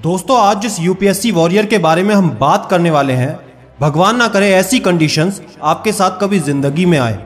दोस्तों आज जिस यूपीएससी वॉरियर के बारे में हम बात करने वाले हैं, भगवान ना करे ऐसी कंडीशंस आपके साथ कभी जिंदगी में आए।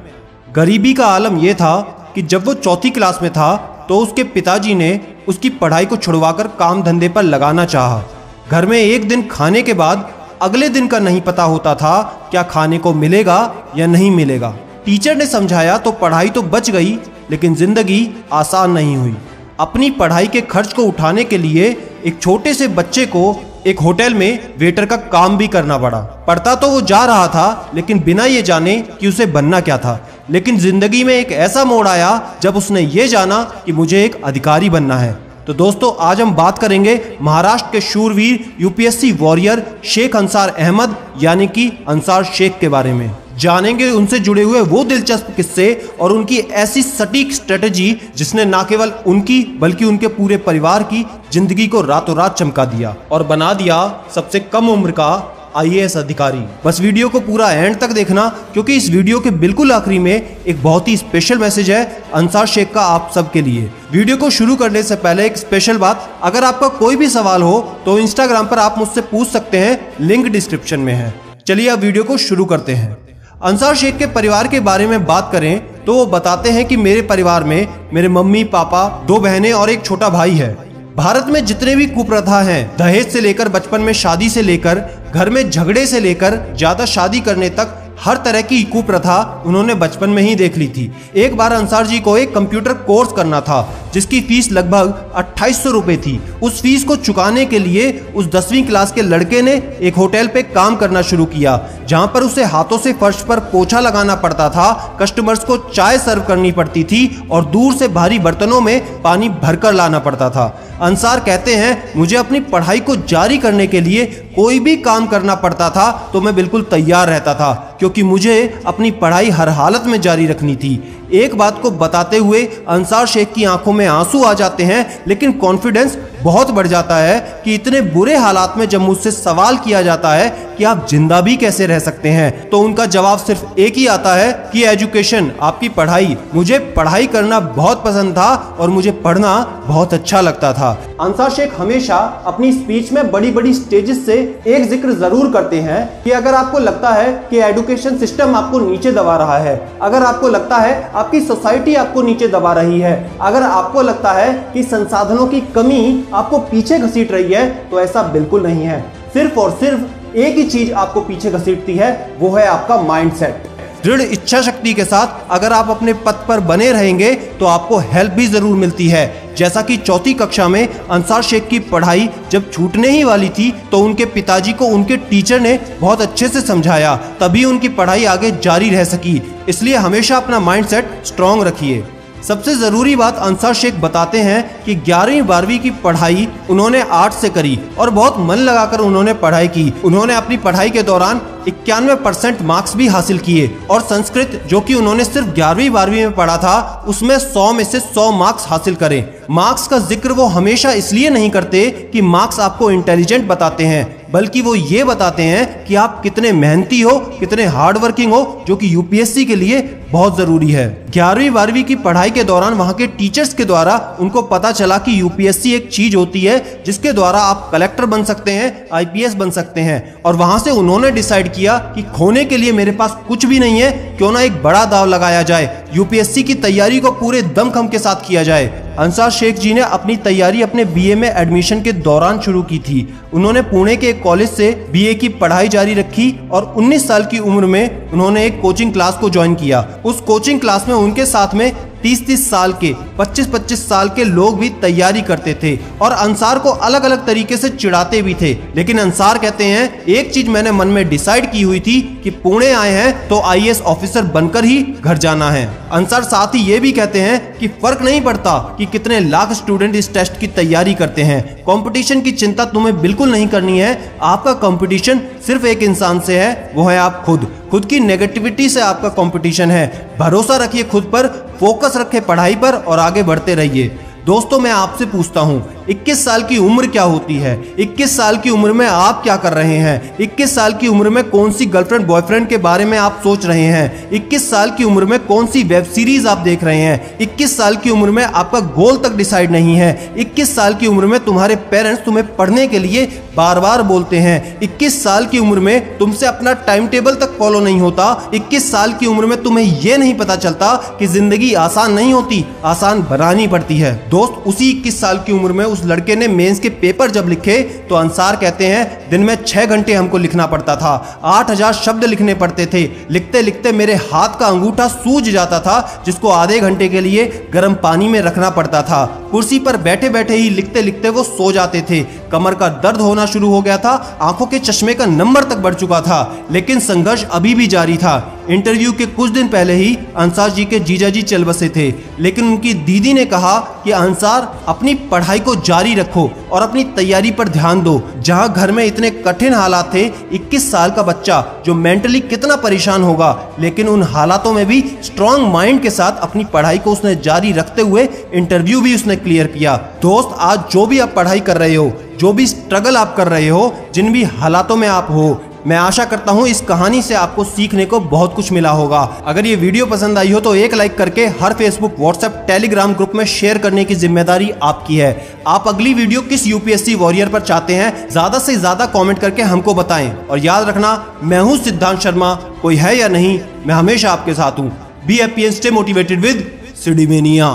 गरीबी का आलम यह था कि जब वो चौथी क्लास में था तो उसके पिताजी ने उसकी पढ़ाई को छुड़वाकर काम धंधे पर लगाना चाहा। घर में एक दिन खाने के बाद अगले दिन का नहीं पता होता था क्या खाने को मिलेगा या नहीं मिलेगा। टीचर ने समझाया तो पढ़ाई तो बच गई, लेकिन जिंदगी आसान नहीं हुई। अपनी पढ़ाई के खर्च को उठाने के लिए एक छोटे से बच्चे को एक होटल में वेटर का काम भी करना पड़ा। पढ़ता तो वो जा रहा था, लेकिन बिना ये जाने कि उसे बनना क्या था। लेकिन जिंदगी में एक ऐसा मोड़ आया जब उसने ये जाना कि मुझे एक अधिकारी बनना है। तो दोस्तों आज हम बात करेंगे महाराष्ट्र के शूरवीर यूपीएससी वॉरियर शेख अंसार अहमद यानी कि अंसार शेख के बारे में। जानेंगे उनसे जुड़े हुए वो दिलचस्प किस्से और उनकी ऐसी सटीक स्ट्रेटजी जिसने न केवल उनकी बल्कि उनके पूरे परिवार की जिंदगी को रातों रात चमका दिया और बना दिया सबसे कम उम्र का आईएएस अधिकारी। बस वीडियो को पूरा एंड तक देखना, क्योंकि इस वीडियो के बिल्कुल आखिरी में एक बहुत ही स्पेशल मैसेज है अंसार शेख का आप सबके लिए। वीडियो को शुरू करने से पहले एक स्पेशल बात, अगर आपका कोई भी सवाल हो तो इंस्टाग्राम पर आप मुझसे पूछ सकते हैं, लिंक डिस्क्रिप्शन में है। चलिए अब वीडियो को शुरू करते हैं। अंसार शेख के परिवार के बारे में बात करें तो वो बताते हैं कि मेरे परिवार में मेरे मम्मी पापा, 2 बहनें और एक छोटा भाई है। भारत में जितने भी कुप्रथा हैं, दहेज से लेकर बचपन में शादी से लेकर घर में झगड़े से लेकर ज्यादा शादी करने तक, हर तरह की कुप्रथा उन्होंने बचपन में ही देख ली थी। एक बार अंसार जी को एक कंप्यूटर कोर्स करना था जिसकी फीस लगभग 2800 रुपए थी। उस फीस को चुकाने के लिए उस 10वीं क्लास के लड़के ने एक होटल पे काम करना शुरू किया, जहां पर उसे हाथों से फर्श पर पोछा लगाना पड़ता था, कस्टमर्स को चाय सर्व करनी पड़ती थी और दूर से भारी बर्तनों में पानी भरकर लाना पड़ता था। अंसार कहते हैं, मुझे अपनी पढ़ाई को जारी करने के लिए कोई भी काम करना पड़ता था तो मैं बिल्कुल तैयार रहता था, क्योंकि मुझे अपनी पढ़ाई हर हालत में जारी रखनी थी। एक बात को बताते हुए अंसार शेख की आंखों में आंसू आ जाते हैं, लेकिन कॉन्फिडेंस बहुत बढ़ जाता है कि इतने बुरे हालात में जब मुझसे सवाल किया जाता है कि आप जिंदा भी कैसे रह सकते हैं, तो उनका जवाब सिर्फ एक ही आता है कि एजुकेशन, आपकी पढ़ाई। मुझे पढ़ाई करना बहुत पसंद था और मुझे पढ़ना बहुत अच्छा लगता था। अंसार शेख हमेशा अपनी स्पीच में बड़ी बड़ी स्टेजेस से एक जिक्र जरूर करते हैं कि अगर आपको लगता है कि एजुकेशन सिस्टम आपको नीचे दबा रहा है, अगर आपको लगता है आपकी सोसाइटी आपको नीचे दबा रही है, अगर आपको लगता है कि संसाधनों की कमी आपको पीछे घसीट रही है, तो ऐसा बिल्कुल नहीं है। सिर्फ और सिर्फ एक ही चीज आपको पीछे घसीटती है, वो है आपका माइंडसेट। दृढ़ इच्छा शक्ति के साथ अगर आप अपने पथ पर बने रहेंगे तो आपको हेल्प भी जरूर मिलती है। जैसा कि चौथी कक्षा में अंसार शेख की पढ़ाई जब छूटने ही वाली थी तो उनके पिताजी को उनके टीचर ने बहुत अच्छे से समझाया, तभी उनकी पढ़ाई आगे जारी रह सकी। इसलिए हमेशा अपना माइंडसेट स्ट्रांग रखिए। सबसे जरूरी बात अंसार शेख बताते हैं कि 11वीं 12वीं की पढ़ाई उन्होंने आर्ट्स से करी और बहुत मन लगाकर उन्होंने पढ़ाई की। उन्होंने अपनी पढ़ाई के दौरान 91% मार्क्स भी हासिल किए और संस्कृत, जो कि उन्होंने सिर्फ 11वीं 12वीं में पढ़ा था, उसमें 100 में से 100 मार्क्स हासिल करें। मार्क्स का जिक्र वो हमेशा इसलिए नहीं करते कि मार्क्स आपको इंटेलिजेंट बताते हैं, बल्कि वो ये बताते हैं कि आप कितने मेहनती हो, कितने हार्ड वर्किंग हो, जो कि यूपीएससी के लिए बहुत जरूरी है। 11वीं 12वीं की पढ़ाई के दौरान वहां के टीचर्स के द्वारा उनको पता चला कि यूपीएससी एक चीज होती है जिसके द्वारा आप कलेक्टर बन सकते हैं, आईपीएस बन सकते हैं। और वहां से उन्होंने डिसाइड किया कि खोने के लिए मेरे पास कुछ भी नहीं है, क्यों ना एक बड़ा दांव लगाया जाए, यूपीएससी की तैयारी को पूरे दमखम के साथ किया जाए। अंसार शेख जी ने अपनी तैयारी अपने बीए में एडमिशन के दौरान शुरू की थी। उन्होंने पुणे के एक कॉलेज से बीए की पढ़ाई जारी रखी और 19 साल की उम्र में उन्होंने एक कोचिंग क्लास को ज्वाइन किया। उस कोचिंग क्लास में उनके साथ में 30-30 साल के, 25-25 साल के लोग भी तैयारी करते थे और अंसार को अलग अलग तरीके से चिढ़ाते भी थे। लेकिन अंसार कहते हैं, एक चीज मैंने मन में डिसाइड की हुई थी कि पुणे आए हैं तो आईएएस ऑफिसर बनकर ही घर जाना है। अंसार साथ ही ये भी कहते हैं कि फर्क नहीं पड़ता कि कितने लाख स्टूडेंट इस टेस्ट की तैयारी करते हैं, कंपटीशन की चिंता तुम्हें बिल्कुल नहीं करनी है। आपका कंपटीशन सिर्फ एक इंसान से है, वो है आप खुद की नेगेटिविटी से आपका कंपटीशन है। भरोसा रखिए खुद पर, फोकस रखें पढ़ाई पर और आगे बढ़ते रहिए। दोस्तों मैं आपसे पूछता हूँ, 21 साल की उम्र क्या होती है, 21 साल की उम्र में आप क्या कर रहे हैं, 21 साल की उम्र में कौन सी गर्लफ्रेंड बॉयफ्रेंड के बारे में आप सोच रहे हैं, 21 साल की उम्र में कौन सी वेब सीरीज आप देख रहे हैं, 21 साल की उम्र में आपका गोल तक डिसाइड नहीं है, 21 साल की उम्र में तुम्हारे पेरेंट्स तुम्हें पढ़ने के लिए बार बार बोलते हैं, 21 साल की उम्र में तुमसे अपना टाइम टेबल तक फॉलो नहीं होता, 21 साल की उम्र में तुम्हें यह नहीं पता चलता कि जिंदगी आसान नहीं होती, आसान बनानी पड़ती है। दोस्त, उसी 21 साल की उम्र में उस लड़के ने मेंस के पेपर जब लिखे तो अंसार कहते हैं दिन में 6 घंटे हमको लिखना पड़ता था, 8000 शब्द लिखने पड़ते थे, लिखते लिखते मेरे हाथ का अंगूठा सूज जाता था जिसको आधे घंटे के लिए गर्म पानी में रखना पड़ता था। कुर्सी पर बैठे बैठे ही लिखते लिखते वो सो जाते थे, कमर का दर्द होना शुरू हो गया था, आंखों के चश्मे का नंबर तक बढ़ चुका था, लेकिन संघर्ष अभी भी जारी था। इंटरव्यू के कुछ दिन पहले ही अंसार जी के जीजा जी चल बसे थे, लेकिन उनकी दीदी ने कहा कि अंसार अपनी पढ़ाई को जारी रखो और अपनी तैयारी पर ध्यान दो। जहां घर में इतने कठिन हालात थे, 21 साल का बच्चा जो मेंटली कितना परेशान होगा, लेकिन उन हालातों में भी स्ट्रॉन्ग माइंड के साथ अपनी पढ़ाई को उसने जारी रखते हुए इंटरव्यू भी उसने क्लियर किया। दोस्त, आज जो भी आप पढ़ाई कर रहे हो, जो भी स्ट्रगल आप कर रहे हो, जिन भी हालातों में आप हो, मैं आशा करता हूं इस कहानी से आपको सीखने को बहुत कुछ मिला होगा। अगर ये वीडियो पसंद आई हो तो एक लाइक करके हर फेसबुक, व्हाट्सएप, टेलीग्राम ग्रुप में शेयर करने की जिम्मेदारी आपकी है। आप अगली वीडियो किस यूपीएससी वॉरियर पर चाहते हैं, ज्यादा से ज्यादा कमेंट करके हमको बताएं। और याद रखना, मैं हूं सिद्धांत शर्मा, कोई है या नहीं, मैं हमेशा आपके साथ हूं। Be happy and stay motivated with सिडीमेनिया।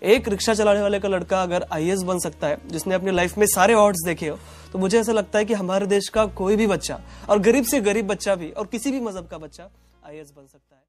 एक रिक्शा चलाने वाले का लड़का अगर आईएएस बन सकता है, जिसने अपनी लाइफ में सारे ऑड्स देखे हो, तो मुझे ऐसा लगता है कि हमारे देश का कोई भी बच्चा, और गरीब से गरीब बच्चा भी, और किसी भी मजहब का बच्चा आईएएस बन सकता है।